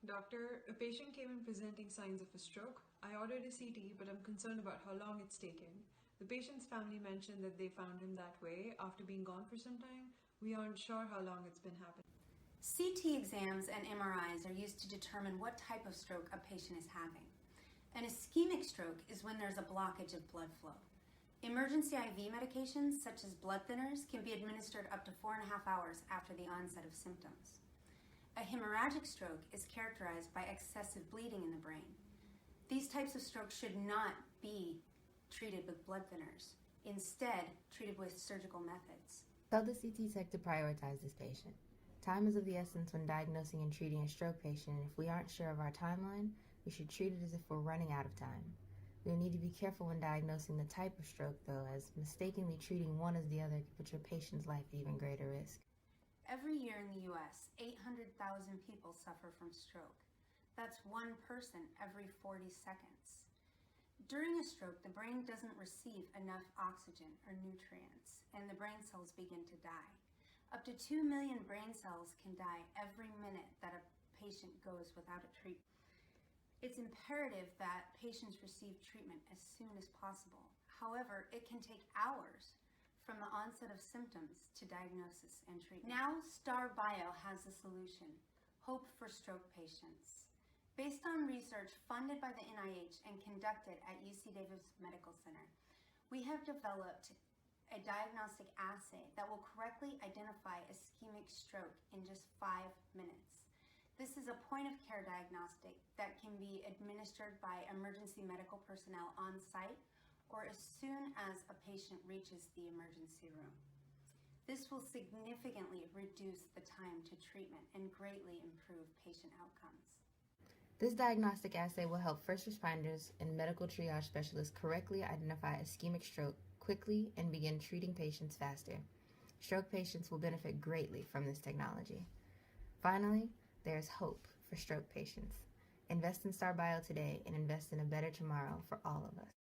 Doctor, a patient came in presenting signs of a stroke. I ordered a CT, but I'm concerned about how long it's taken. The patient's family mentioned that they found him that way after being gone for some time. We aren't sure how long it's been happening. CT exams and MRIs are used to determine what type of stroke a patient is having. An ischemic stroke is when there's a blockage of blood flow. Emergency IV medications, such as blood thinners, can be administered up to 4.5 hours after the onset of symptoms. A hemorrhagic stroke is characterized by excessive bleeding in the brain. These types of strokes should not be treated with blood thinners, instead treated with surgical methods. Tell the CT tech to prioritize this patient. Time is of the essence when diagnosing and treating a stroke patient, and if we aren't sure of our timeline, we should treat it as if we're running out of time. You'll need to be careful when diagnosing the type of stroke, though, as mistakenly treating one as the other can put your patient's life at even greater risk. Every year in the U.S., 800,000 people suffer from stroke. That's one person every 40 seconds. During a stroke, the brain doesn't receive enough oxygen or nutrients, and the brain cells begin to die. Up to 2 million brain cells can die every minute that a patient goes without a treatment. It's imperative that patients receive treatment as soon as possible. However, it can take hours from the onset of symptoms to diagnosis and treatment. Now, StarBio has a solution, HoPE for stroke patients. Based on research funded by the NIH and conducted at UC Davis Medical Center, we have developed a diagnostic assay that will correctly identify ischemic stroke in just 5 minutes. This is a point-of-care diagnostic that can be administered by emergency medical personnel on site or as soon as a patient reaches the emergency room. This will significantly reduce the time to treatment and greatly improve patient outcomes. This diagnostic assay will help first responders and medical triage specialists correctly identify ischemic stroke quickly and begin treating patients faster. Stroke patients will benefit greatly from this technology. Finally, there's hope for stroke patients. Invest in StarBio today and invest in a better tomorrow for all of us.